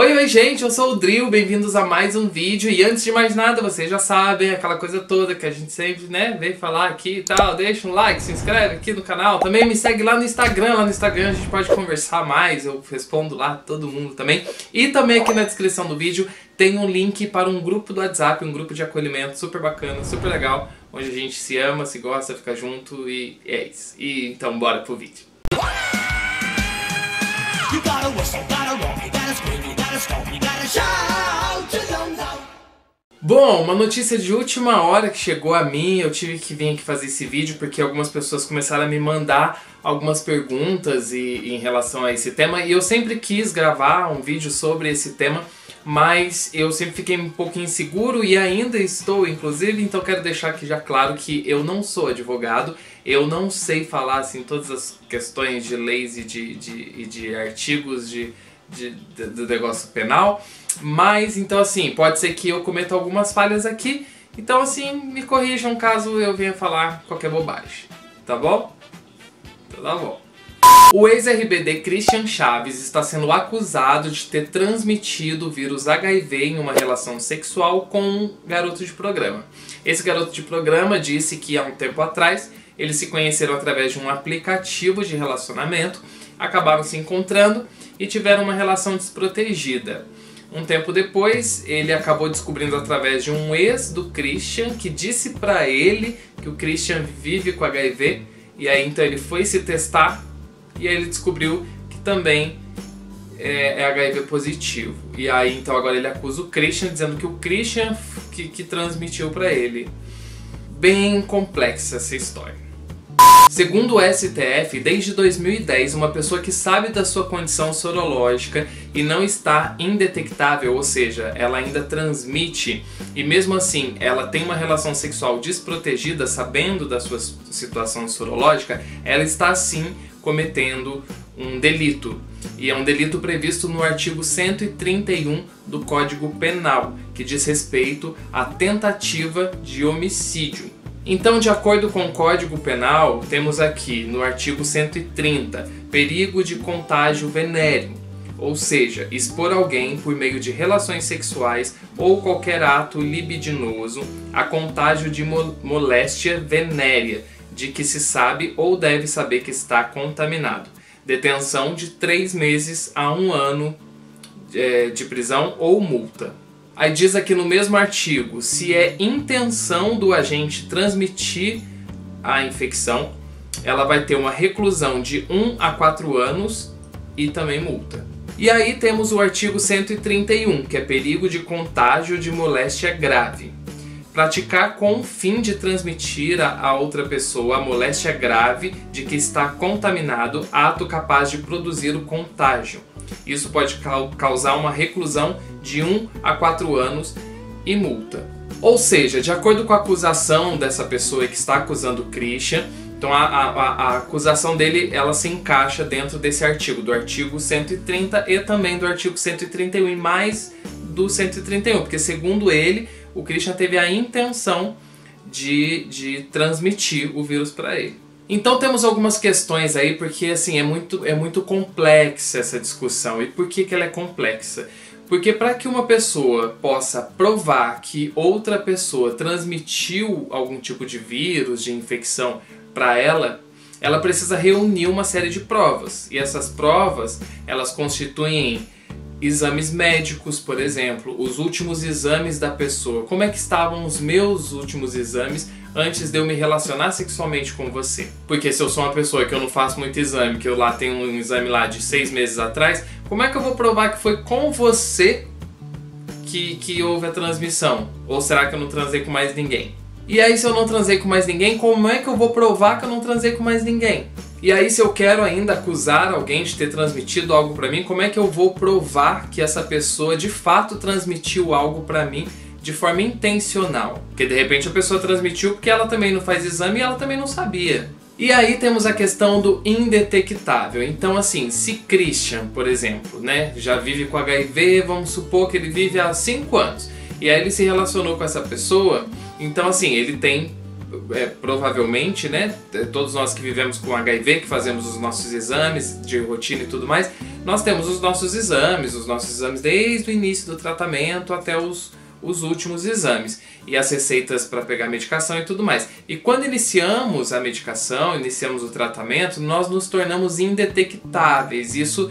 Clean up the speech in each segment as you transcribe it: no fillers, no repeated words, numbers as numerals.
Oi, gente, eu sou o Drill, bem-vindos a mais um vídeo. E antes de mais nada, vocês já sabem, aquela coisa toda que a gente sempre, vem falar aqui e tal. Deixa um like, se inscreve aqui no canal. Também me segue lá no Instagram a gente pode conversar mais, eu respondo lá todo mundo também. E também aqui na descrição do vídeo tem um link para um grupo do WhatsApp, um grupo de acolhimento super bacana, super legal, onde a gente se ama, se gosta, fica junto e é isso. E então bora pro vídeo. Bom, uma notícia de última hora que chegou a mim, eu tive que vir aqui fazer esse vídeo porque algumas pessoas começaram a me mandar algumas perguntas em relação a esse tema, e eu sempre quis gravar um vídeo sobre esse tema, mas eu sempre fiquei um pouco inseguro e ainda estou, inclusive, então quero deixar aqui já claro que eu não sou advogado, eu não sei falar assim todas as questões de leis e de artigos do negócio penal, mas então assim, pode ser que eu cometa algumas falhas aqui, então assim, me corrijam caso eu venha falar qualquer bobagem, tá bom? Então tá bom. O ex-RBD Christian Chaves está sendo acusado de ter transmitido o vírus HIV em uma relação sexual com um garoto de programa. Esse garoto de programa disse que há um tempo atrás eles se conheceram através de um aplicativo de relacionamento, acabaram se encontrando e tiveram uma relação desprotegida. Um tempo depois, ele acabou descobrindo através de um ex do Christian que disse pra ele que o Christian vive com HIV, e aí então ele foi se testar e aí ele descobriu que também é HIV positivo. E aí então agora ele acusa o Christian, dizendo que o Christian que transmitiu pra ele. Bem complexa essa história. Segundo o STF, desde 2010, uma pessoa que sabe da sua condição sorológica e não está indetectável, ou seja, ela ainda transmite, e mesmo assim ela tem uma relação sexual desprotegida, sabendo da sua situação sorológica, ela está sim cometendo um delito. E é um delito previsto no artigo 131 do Código Penal, que diz respeito à tentativa de homicídio. Então, de acordo com o Código Penal, temos aqui no artigo 130, perigo de contágio venéreo, ou seja, expor alguém por meio de relações sexuais ou qualquer ato libidinoso a contágio de moléstia venérea, de que se sabe ou deve saber que está contaminado. Detenção de 3 meses a 1 ano de prisão ou multa. Aí diz aqui no mesmo artigo, se é intenção do agente transmitir a infecção, ela vai ter uma reclusão de 1 a 4 anos e também multa. E aí temos o artigo 131, que é perigo de contágio de moléstia grave. Praticar com o fim de transmitir a outra pessoa a moléstia grave de que está contaminado, ato capaz de produzir o contágio. Isso pode causar uma reclusão de 1 a 4 anos e multa. Ou seja, de acordo com a acusação dessa pessoa que está acusando o Christian, então a acusação dele, ela se encaixa dentro desse artigo, do artigo 130 e também do artigo 131 e mais do 131, porque segundo ele, o Christian teve a intenção de transmitir o vírus para ele. Então temos algumas questões aí, porque assim, é muito complexa essa discussão. E por que ela é complexa? Porque para que uma pessoa possa provar que outra pessoa transmitiu algum tipo de vírus, de infecção para ela precisa reunir uma série de provas. E essas provas, elas constituem exames médicos, por exemplo, os últimos exames da pessoa. Como é que estavam os meus últimos exames antes de eu me relacionar sexualmente com você? Porque se eu sou uma pessoa que eu não faço muito exame, que eu lá tenho um exame lá de 6 meses atrás, como é que eu vou provar que foi com você que houve a transmissão? Ou será que eu não transei com mais ninguém? E aí, se eu não transei com mais ninguém, como é que eu vou provar que eu não transei com mais ninguém? E aí, se eu quero ainda acusar alguém de ter transmitido algo pra mim, como é que eu vou provar que essa pessoa de fato transmitiu algo pra mim de forma intencional? Porque de repente a pessoa transmitiu porque ela também não faz exame e ela também não sabia. E aí temos a questão do indetectável. Então assim, se Christian, por exemplo, já vive com HIV, vamos supor que ele vive há 5 anos, e aí ele se relacionou com essa pessoa, então assim, ele tem provavelmente, todos nós que vivemos com HIV, que fazemos os nossos exames de rotina e tudo mais, nós temos os nossos exames desde o início do tratamento até os últimos exames e as receitas para pegar medicação e tudo mais. E quando iniciamos a medicação, iniciamos o tratamento, nós nos tornamos indetectáveis. Isso,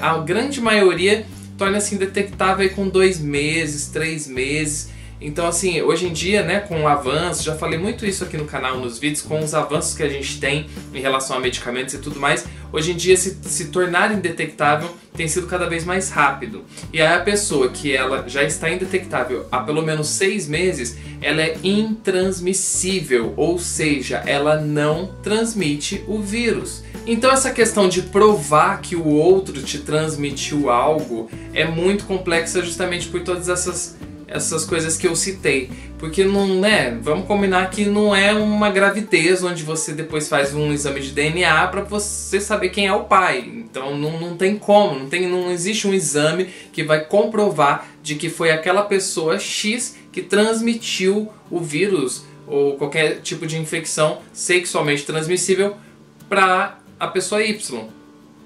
a grande maioria torna-se indetectável com 2 meses, 3 meses. Então assim, hoje em dia, né, com o avanço, já falei muito isso aqui no canal, nos vídeos, com os avanços que a gente tem em relação a medicamentos e tudo mais, hoje em dia se tornar indetectável tem sido cada vez mais rápido. E aí a pessoa que ela já está indetectável há pelo menos 6 meses, ela é intransmissível, ou seja, ela não transmite o vírus. Então essa questão de provar que o outro te transmitiu algo é muito complexa justamente por todas essas coisas que eu citei, porque não é, vamos combinar que não é uma gravidez onde você depois faz um exame de DNA para você saber quem é o pai. Então não tem como, não existe um exame que vai comprovar de que foi aquela pessoa X que transmitiu o vírus ou qualquer tipo de infecção sexualmente transmissível para a pessoa Y,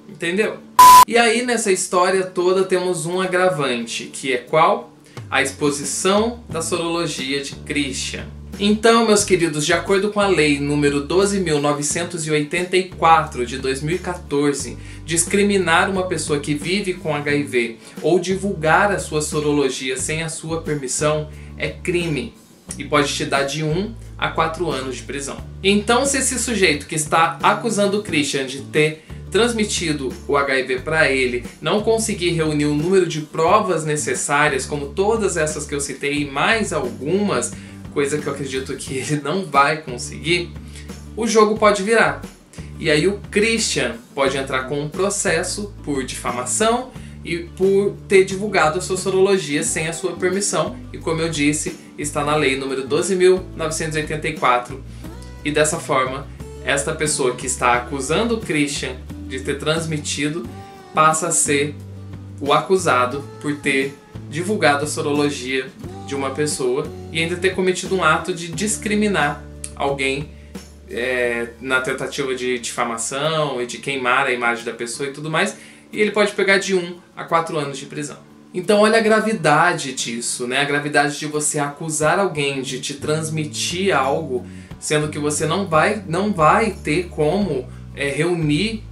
entendeu? E aí nessa história toda temos um agravante, que é qual? A exposição da sorologia de Christian. Então, meus queridos, de acordo com a lei número 12.984 de 2014, discriminar uma pessoa que vive com HIV ou divulgar a sua sorologia sem a sua permissão é crime e pode te dar de 1 a 4 anos de prisão. Então, se esse sujeito que está acusando o Christian de ter transmitido o HIV para ele, não conseguir reunir o número de provas necessárias, como todas essas que eu citei e mais algumas, coisa que eu acredito que ele não vai conseguir, o jogo pode virar. E aí o Christian pode entrar com um processo por difamação e por ter divulgado a sua sorologia sem a sua permissão, e como eu disse, está na lei número 12.984, e dessa forma, esta pessoa que está acusando o Christian de ter transmitido passa a ser o acusado por ter divulgado a sorologia de uma pessoa e ainda ter cometido um ato de discriminar alguém na tentativa de difamação e de queimar a imagem da pessoa e tudo mais, e ele pode pegar de 1 a 4 anos de prisão. Então olha a gravidade disso, né? A gravidade de você acusar alguém de te transmitir algo, sendo que você não vai ter como reunir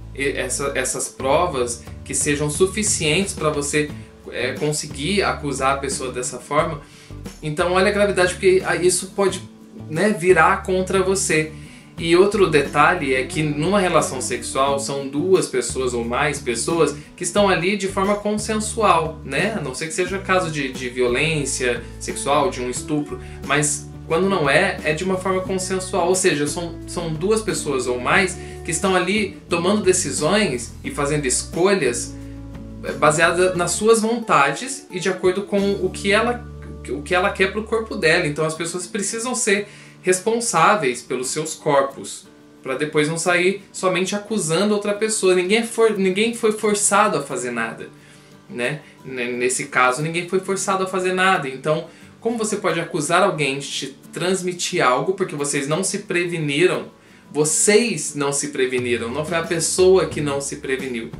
essas provas que sejam suficientes para você conseguir acusar a pessoa dessa forma. Então olha a gravidade, porque isso pode, né, virar contra você. E outro detalhe é que numa relação sexual são 2 pessoas ou mais pessoas que estão ali de forma consensual, né? A não ser que seja caso de violência sexual, de um estupro, mas quando não é de uma forma consensual, ou seja, são 2 pessoas ou mais que estão ali tomando decisões e fazendo escolhas baseadas nas suas vontades e de acordo com o que ela quer para o corpo dela. Então as pessoas precisam ser responsáveis pelos seus corpos, para depois não sair somente acusando outra pessoa. Ninguém foi forçado a fazer nada, né? Nesse caso, ninguém foi forçado a fazer nada. Então, como você pode acusar alguém de te transmitir algo porque vocês não se preveniram? Vocês não se preveniram, não foi a pessoa que não se preveniu.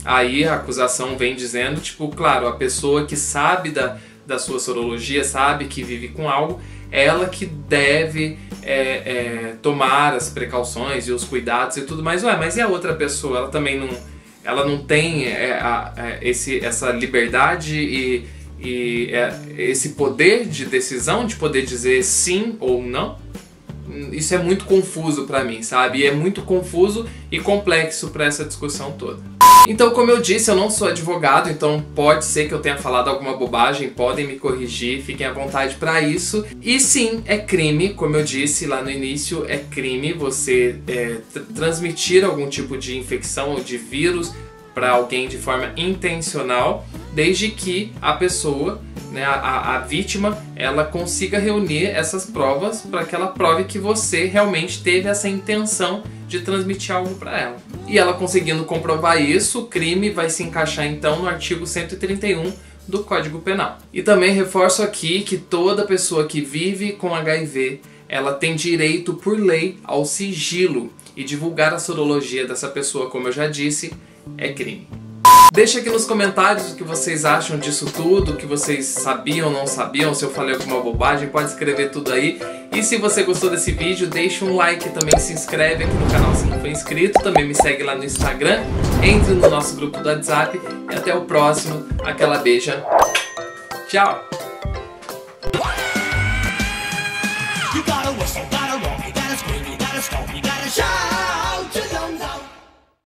Aí a acusação vem dizendo, tipo, claro, a pessoa que sabe da sua sorologia, sabe que vive com algo, ela que deve tomar as precauções e os cuidados e tudo mais. Ué, mas e a outra pessoa? Ela também não tem essa liberdade e esse poder de decisão, de poder dizer sim ou não? Isso é muito confuso pra mim, sabe? E é muito confuso e complexo pra essa discussão toda. Então, como eu disse, eu não sou advogado, então pode ser que eu tenha falado alguma bobagem, podem me corrigir, fiquem à vontade pra isso. E sim, é crime, como eu disse lá no início, é crime você transmitir algum tipo de infecção ou de vírus para alguém de forma intencional, desde que a pessoa, né, a vítima, ela consiga reunir essas provas para que ela prove que você realmente teve essa intenção de transmitir algo para ela. E ela conseguindo comprovar isso, o crime vai se encaixar então no artigo 131 do Código Penal. E também reforço aqui que toda pessoa que vive com HIV, ela tem direito por lei ao sigilo, e divulgar a sorologia dessa pessoa, como eu já disse, é crime. Deixa aqui nos comentários o que vocês acham disso tudo, o que vocês sabiam ou não sabiam, se eu falei alguma bobagem, pode escrever tudo aí. E se você gostou desse vídeo, deixa um like também, se inscreve aqui no canal se não for inscrito, também me segue lá no Instagram, entre no nosso grupo do WhatsApp e até o próximo. Aquela beija. Tchau!